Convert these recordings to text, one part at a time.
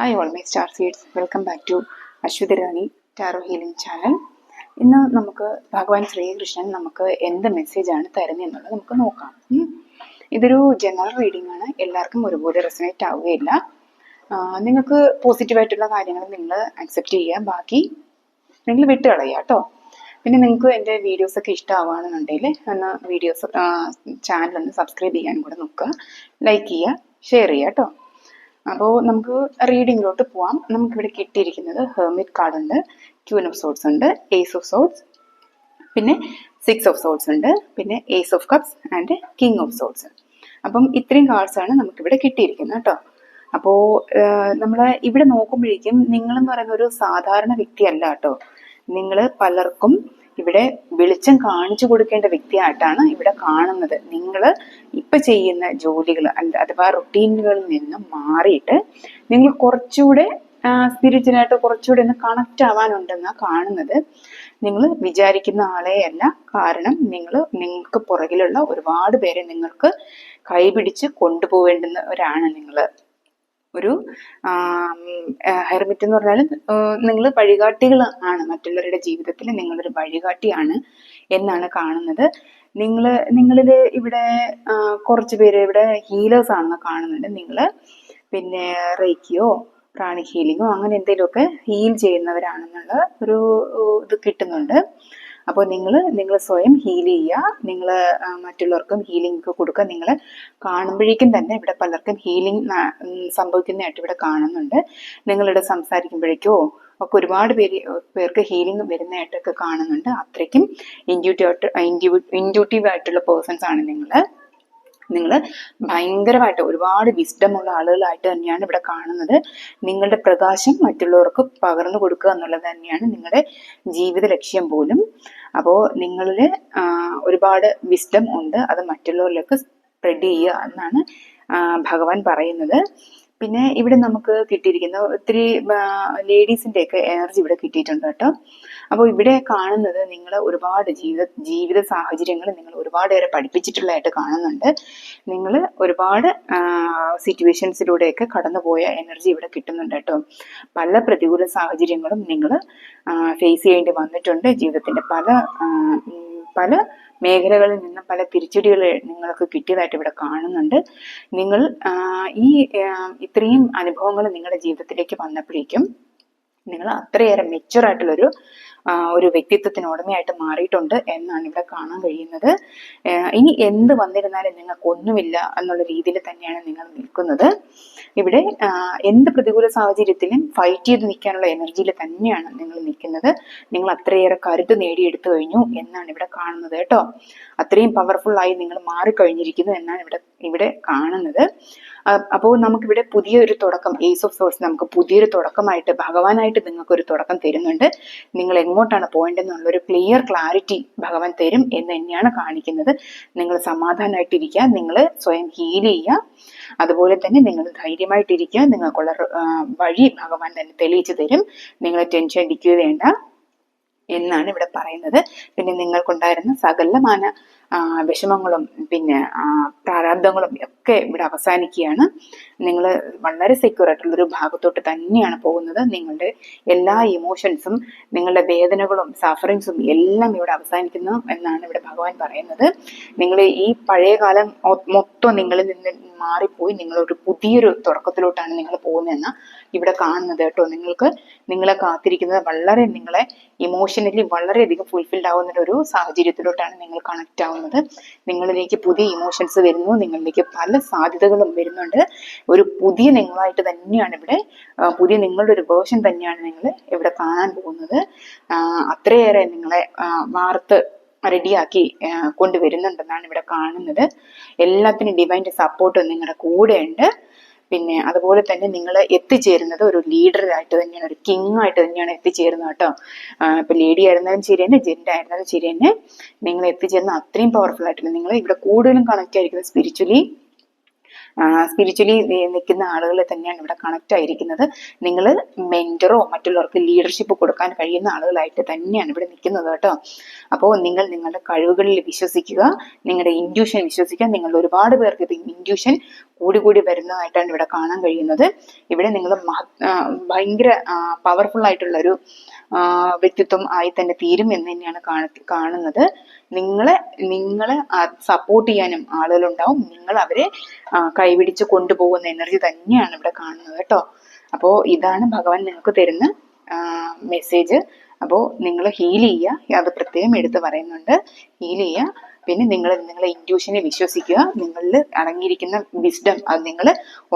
Hi all my star seeds, welcome back to Ashwathi Rani tarot healing channel. ഇന്ന് നമുക്ക് ഭഗവാൻ ശ്രീകൃഷ്ണൻ നമുക്ക് എന്ത് മെസ്സേജാണ് തരുന്നതെന്നുള്ളത് നമുക്ക് നോക്കാം. ഇതൊരു ജനറൽ റീഡിംഗ് ആണ്, എല്ലാവർക്കും ഒരുപോലെ റെസനേറ്റ് ആവുകയില്ല. നിങ്ങൾക്ക് പോസിറ്റീവായിട്ടുള്ള കാര്യങ്ങൾ നിങ്ങൾ അക്സെപ്റ്റ് ചെയ്യുക, ബാക്കി നിങ്ങൾ വിട്ടുകളയുക കേട്ടോ. പിന്നെ നിങ്ങൾക്ക് എൻ്റെ വീഡിയോസൊക്കെ ഇഷ്ടമാവുകയാണെന്നുണ്ടെങ്കിൽ വീഡിയോസ് ചാനലൊന്ന് സബ്സ്ക്രൈബ് ചെയ്യാനും കൂടെ നോക്കുക, ലൈക്ക് ചെയ്യുക, ഷെയർ ചെയ്യുക കേട്ടോ. അപ്പോൾ നമുക്ക് റീഡിങ്ങിലോട്ട് പോവാം. നമുക്കിവിടെ കിട്ടിയിരിക്കുന്നത് ഹെർമിറ്റ് കാർഡ് ഉണ്ട്, ക്യൂൻ ഓഫ് സോഡ്സ് ഉണ്ട്, ഏസ് ഓഫ് സോഡ്സ്, പിന്നെ 6 ഓഫ് സോഡ്സ് ഉണ്ട്, പിന്നെ ace of cups and king of swords. അപ്പം ഇത്രയും കാർഡ്സ് ആണ് നമുക്കിവിടെ കിട്ടിയിരിക്കുന്നത് കേട്ടോ. അപ്പോൾ നമ്മൾ ഇവിടെ നോക്കുമ്പോഴേക്കും നിങ്ങളെന്ന് പറയുന്ന ഒരു സാധാരണ വ്യക്തിയല്ല കേട്ടോ. നിങ്ങൾ പലർക്കും ഇവിടെ വെളിച്ചം കാണിച്ചു കൊടുക്കേണ്ട വ്യക്തിയായിട്ടാണ് ഇവിടെ കാണുന്നത്. നിങ്ങൾ ഇപ്പൊ ചെയ്യുന്ന ജോലികൾ അഥവാ റുട്ടീനുകളിൽ നിന്ന് മാറിയിട്ട് നിങ്ങൾ കുറച്ചുകൂടെ സ്പിരിച്വലായിട്ട് കുറച്ചുകൂടെ ഒന്ന് കണക്റ്റ് ആവാനുണ്ടെന്നാണ് കാണുന്നത്. നിങ്ങൾ വിചാരിക്കുന്ന ആളെയല്ല, കാരണം നിങ്ങൾക്ക് പുറകിലുള്ള ഒരുപാട് പേരെ നിങ്ങൾക്ക് കൈപിടിച്ച് കൊണ്ടുപോവേണ്ടുന്നവരാണ്. ഒരു ഹെർമിറ്റ് എന്ന് പറഞ്ഞാൽ നിങ്ങൾ വഴികാട്ടികൾ ആണ്, മറ്റുള്ളവരുടെ ജീവിതത്തിൽ നിങ്ങളൊരു വഴികാട്ടിയാണ് എന്നാണ് കാണുന്നത്. നിങ്ങളിൽ ഇവിടെ കുറച്ച് പേര് ഇവിടെ ഹീലേഴ്സ് ആണെന്ന് കാണുന്നുണ്ട്. നിങ്ങൾ പിന്നെ റേക്കിയോ പ്രാണി ഹീലിങ്ങോ അങ്ങനെ എന്തെങ്കിലുമൊക്കെ ഹീൽ ചെയ്യുന്നവരാണെന്നുള്ള ഒരു ഇത് കിട്ടുന്നുണ്ട്. അപ്പോൾ നിങ്ങൾ സ്വയം ഹീൽ ചെയ്യുക, നിങ്ങൾ മറ്റുള്ളവർക്കും ഹീലിംഗ് കൊടുക്കുക. നിങ്ങൾ കാണുമ്പോഴേക്കും തന്നെ ഇവിടെ പലർക്കും ഹീലിംഗ് സംഭവിക്കുന്നതായിട്ട് ഇവിടെ കാണുന്നുണ്ട്. നിങ്ങളിവിടെ സംസാരിക്കുമ്പോഴേക്കോ ഒക്കെ ഒരുപാട് പേർക്ക് ഹീലിംഗ് വരുന്നതായിട്ടൊക്കെ കാണുന്നുണ്ട്. അത്രയ്ക്കും ഇൻഡ്യൂട്ടീവ് ആയിട്ടുള്ള പേഴ്സൺസ് ആണ് നിങ്ങൾ ഭയങ്കരമായിട്ട് ഒരുപാട് വിസ്ഡം ഉള്ള ആളുകളായിട്ട് തന്നെയാണ് ഇവിടെ കാണുന്നത്. നിങ്ങളുടെ പ്രകാശം മറ്റുള്ളവർക്ക് പകർന്നു കൊടുക്കുക എന്നുള്ളത് തന്നെയാണ് നിങ്ങളുടെ ജീവിത ലക്ഷ്യം പോലും. അപ്പോൾ നിങ്ങളിൽ ഒരുപാട് വിസ്ഡം ഉണ്ട്, അത് മറ്റുള്ളവരിലേക്ക് സ്പ്രെഡ് ചെയ്യുക എന്നാണ് ഭഗവാൻ പറയുന്നത്. പിന്നെ ഇവിടെ നമുക്ക് കിട്ടിയിരിക്കുന്ന ഒത്തിരി ലേഡീസിൻ്റെ ഒക്കെ എനർജി ഇവിടെ കിട്ടിയിട്ടുണ്ട് കേട്ടോ. അപ്പോൾ ഇവിടെ കാണുന്നത് നിങ്ങൾ ഒരുപാട് ജീവിത സാഹചര്യങ്ങൾ നിങ്ങൾ ഒരുപാടേറെ പഠിപ്പിച്ചിട്ടുള്ളതായിട്ട് കാണുന്നുണ്ട്. നിങ്ങൾ ഒരുപാട് സിറ്റുവേഷൻസിലൂടെയൊക്കെ കടന്നുപോയ എനർജി ഇവിടെ കിട്ടുന്നുണ്ട് കേട്ടോ. പല പ്രതികൂല സാഹചര്യങ്ങളും നിങ്ങൾ ഫേസ് ചെയ്യേണ്ടി വന്നിട്ടുണ്ട്. ജീവിതത്തിന്റെ പല മേഖലകളിൽ നിന്ന് പല തിരിച്ചടികൾ നിങ്ങൾക്ക് കിട്ടിയതായിട്ട് ഇവിടെ കാണുന്നുണ്ട്. നിങ്ങൾ ഇത്രയും അനുഭവങ്ങൾ നിങ്ങളുടെ ജീവിതത്തിലേക്ക് വന്നപ്പോഴേക്കും നിങ്ങൾ അത്രയേറെ മെച്യൂർ ആയിട്ടുള്ളൊരു വ്യക്തിത്വത്തിന് ഉടമയായിട്ട് മാറിയിട്ടുണ്ട് എന്നാണ് ഇവിടെ കാണാൻ കഴിയുന്നത്. ഇനി എന്ത് വന്നിരുന്നാലും നിങ്ങൾക്കൊന്നുമില്ല എന്നുള്ള രീതിയിൽ തന്നെയാണ് നിങ്ങൾ നിൽക്കുന്നത്. ഇവിടെ എന്ത് പ്രതികൂല സാഹചര്യത്തിലും ഫൈറ്റ് ചെയ്ത് നിൽക്കാനുള്ള എനർജിയിൽ തന്നെയാണ് നിങ്ങൾ നിൽക്കുന്നത്. നിങ്ങൾ അത്രയേറെ കരുത്ത് നേടിയെടുത്തു കഴിഞ്ഞു എന്നാണ് ഇവിടെ കാണുന്നത് കേട്ടോ. അത്രയും പവർഫുൾ ആയി നിങ്ങൾ മാറിക്കഴിഞ്ഞിരിക്കുന്നു എന്നാണ് ഇവിടെ കാണുന്നത്. അപ്പോൾ നമുക്കിവിടെ പുതിയൊരു തുടക്കം, ഏസ് ഓഫ് സോഴ്സ് നമുക്ക് പുതിയൊരു തുടക്കമായിട്ട് ഭഗവാനായിട്ട് നിങ്ങൾക്ക് ഒരു തുടക്കം തരുന്നുണ്ട്. നിങ്ങൾ എങ്ങോട്ടാണ് പോകേണ്ടതെന്നുള്ളൊരു ക്ലിയർ ക്ലാരിറ്റി ഭഗവാൻ തരും എന്ന് തന്നെയാണ് കാണിക്കുന്നത്. നിങ്ങൾ സമാധാനമായിട്ടിരിക്കുക, നിങ്ങൾ സ്വയം ഹീൽ ചെയ്യുക, അതുപോലെ തന്നെ നിങ്ങൾ ധൈര്യമായിട്ടിരിക്കുക. നിങ്ങൾക്കുള്ള വഴി ഭഗവാൻ തന്നെ തെളിയിച്ചു തരും. നിങ്ങൾ ടെൻഷൻ അടിക്കുക വേണ്ട എന്നാണ് ഇവിടെ പറയുന്നത്. പിന്നെ നിങ്ങൾക്കുണ്ടായിരുന്ന സകലമാന വിഷമങ്ങളും പിന്നെ പ്രാരാബ്ദങ്ങളും ഒക്കെ ഇവിടെ അവസാനിക്കുകയാണ്. നിങ്ങൾ വളരെ സെക്യൂർ ആയിട്ടുള്ളൊരു ഭാഗത്തോട്ട് തന്നെയാണ് പോകുന്നത്. നിങ്ങളുടെ എല്ലാ ഇമോഷൻസും നിങ്ങളുടെ വേദനകളും സഫറിങ്സും എല്ലാം ഇവിടെ അവസാനിക്കുന്നു എന്നാണ് ഇവിടെ ഭഗവാൻ പറയുന്നത്. നിങ്ങൾ ഈ പഴയ കാലം മൊത്തം നിങ്ങളിൽ നിന്ന് മാറിപ്പോയി നിങ്ങളൊരു പുതിയൊരു തുടക്കത്തിലോട്ടാണ് നിങ്ങൾ പോകുന്നതെന്ന് ഇവിടെ കാണുന്നത് കേട്ടോ. നിങ്ങളെ കാത്തിരിക്കുന്നത് വളരെ നിങ്ങളെ ഇമോഷണലി വളരെയധികം ഫുൾഫിൽഡ് ആവുന്ന ഒരു സാഹചര്യത്തിലോട്ടാണ് നിങ്ങൾ കണക്ട് ആവുന്നത്. നിങ്ങളിലേക്ക് പുതിയ ഇമോഷൻസ് വരുന്നു, നിങ്ങളിലേക്ക് പല സാധ്യതകളും വരുന്നുണ്ട്. ഒരു പുതിയ നിങ്ങളായിട്ട് തന്നെയാണ് ഇവിടെ, പുതിയ നിങ്ങളുടെ ഒരു വേർഷൻ തന്നെയാണ് നിങ്ങൾ ഇവിടെ കാണാൻ പോകുന്നത്. അത്രയേറെ നിങ്ങളെ വാർത്ത് റെഡിയാക്കി കൊണ്ടുവരുന്നുണ്ടെന്നാണ് ഇവിടെ കാണുന്നത്. എല്ലാത്തിനും ഡിവൈൻ്റെ സപ്പോർട്ട് നിങ്ങളുടെ കൂടെ ഉണ്ട്. പിന്നെ അതുപോലെ തന്നെ നിങ്ങൾ എത്തിച്ചേരുന്നത് ഒരു ലീഡറായിട്ട് തന്നെയാണ്, ഒരു കിങ് ആയിട്ട് തന്നെയാണ് എത്തിച്ചേരുന്നത് കേട്ടോ. ഇപ്പൊ ലേഡി ആയിരുന്നാലും ശരി തന്നെ, ജെന്റ് ആയിരുന്നാലും ശരി തന്നെ, നിങ്ങൾ എത്തിച്ചേരുന്ന അത്രയും പവർഫുൾ ആയിട്ടില്ല. നിങ്ങൾ ഇവിടെ കൂടുതലും കണക്ട് ആയിരിക്കുന്നത് സ്പിരിച്വലി സ്പിരിച്വലി നിൽക്കുന്ന ആളുകളെ തന്നെയാണ് ഇവിടെ കണക്റ്റ് ആയിരിക്കുന്നത്. നിങ്ങൾ മെന്ററോ മറ്റുള്ളവർക്ക് ലീഡർഷിപ്പ് കൊടുക്കാൻ കഴിയുന്ന ആളുകളായിട്ട് തന്നെയാണ് ഇവിടെ നിൽക്കുന്നത് കേട്ടോ. അപ്പോൾ നിങ്ങൾ നിങ്ങളുടെ കഴിവുകളിൽ വിശ്വസിക്കുക, നിങ്ങളുടെ ഇൻഡ്യൂഷൻ വിശ്വസിക്കുക. നിങ്ങൾ ഒരുപാട് പേർക്ക് ഇത് ഇൻഡ്യൂഷൻ കൂടി വരുന്നതായിട്ടാണ് ഇവിടെ കാണാൻ കഴിയുന്നത്. ഇവിടെ നിങ്ങൾ ഭയങ്കര പവർഫുൾ ആയിട്ടുള്ള ഒരു വ്യക്തിത്വം ആയി തന്നെ തീരും എന്ന് തന്നെയാണ് കാണുന്നത്. നിങ്ങളെ സപ്പോർട്ട് ചെയ്യാനും ആളുകളുണ്ടാവും. നിങ്ങൾ അവരെ കൈപിടിച്ച് കൊണ്ടുപോകുന്ന എനർജി തന്നെയാണ് ഇവിടെ കാണുന്നത് കേട്ടോ. അപ്പോൾ ഇതാണ് ഭഗവാൻ നിങ്ങൾക്ക് തരുന്ന മെസ്സേജ്. അപ്പോൾ നിങ്ങൾ ഹീൽ ചെയ്യുക, അത് പ്രത്യേകം എടുത്ത് പറയുന്നുണ്ട്. ഹീൽ ചെയ്യുക. പിന്നെ നിങ്ങളെ ഇൻറ്റ്യൂഷനെ വിശ്വസിക്കുക. നിങ്ങളിൽ അടങ്ങിയിരിക്കുന്ന വിസ്ഡം അത് നിങ്ങൾ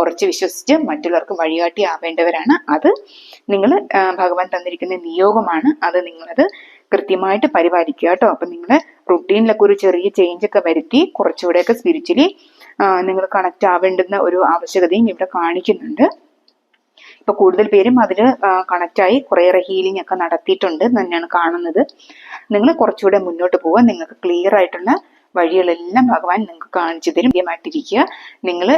ഉറച്ച് വിശ്വസിച്ച് മറ്റുള്ളവർക്ക് വഴികാട്ടി ആവേണ്ടവരാണ്. അത് നിങ്ങൾ ഭഗവാൻ തന്നിരിക്കുന്ന നിയോഗമാണ്. അത് നിങ്ങളത് കൃത്യമായിട്ട് പരിപാലിക്കുക കേട്ടോ. അപ്പൊ നിങ്ങളുടെ റുട്ടീനിലൊക്കെ ഒരു ചെറിയ ചേഞ്ച് ഒക്കെ വരുത്തി കുറച്ചുകൂടെയൊക്കെ സ്പിരിച്വലി നിങ്ങൾ കണക്ട് ആവേണ്ടുന്ന ഒരു ആവശ്യകതയും ഇവിടെ കാണിക്കുന്നുണ്ട്. ഇപ്പൊ കൂടുതൽ പേരും അതില് കണക്റ്റായി കുറേയേറെ ഹീലിംഗ് ഒക്കെ നടത്തിയിട്ടുണ്ട് തന്നെയാണ് കാണുന്നത്. നിങ്ങൾ കുറച്ചുകൂടെ മുന്നോട്ട് പോവുക. നിങ്ങൾക്ക് ക്ലിയർ ആയിട്ടുള്ള വഴികളെല്ലാം ഭഗവാൻ നിങ്ങൾക്ക് കാണിച്ചു തരും. ആയിട്ടിരിക്കുക. നിങ്ങൾ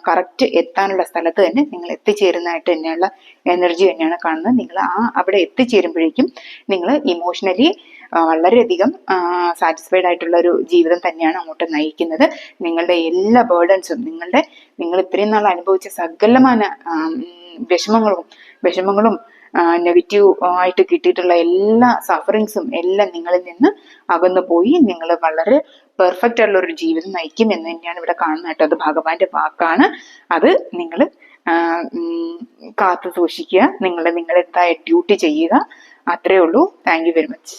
കറക്റ്റ് എത്താനുള്ള സ്ഥലത്ത് തന്നെ നിങ്ങൾ എത്തിച്ചേരുന്നതായിട്ട് തന്നെയുള്ള എനർജി തന്നെയാണ് കാണുന്നത്. നിങ്ങൾ അവിടെ എത്തിച്ചേരുമ്പോഴേക്കും നിങ്ങൾ ഇമോഷണലി വളരെയധികം സാറ്റിസ്ഫൈഡ് ആയിട്ടുള്ള ഒരു ജീവിതം തന്നെയാണ് അങ്ങോട്ട് നയിക്കുന്നത്. നിങ്ങളുടെ എല്ലാ ബേർഡൻസും നിങ്ങൾ ഇത്രയും നാൾ അനുഭവിച്ച സകലമായ വിഷമങ്ങളും നെഗറ്റീവ് ആയിട്ട് കിട്ടിയിട്ടുള്ള എല്ലാ സഫറിങ്സും എല്ലാം നിങ്ങളിൽ നിന്ന് അകന്നു പോയി നിങ്ങൾ വളരെ പെർഫെക്റ്റ് ആയിട്ടുള്ള ഒരു ജീവിതം നയിക്കും എന്ന് തന്നെയാണ് ഇവിടെ കാണുന്നത് കേട്ടോ. അത് ഭഗവാന്റെ വാക്കാണ്. അത് നിങ്ങൾ കാത്തു സൂക്ഷിക്കുക. നിങ്ങളെന്തായ ഡ്യൂട്ടി ചെയ്യുക. അത്രേ ഉള്ളൂ. Thank you very much.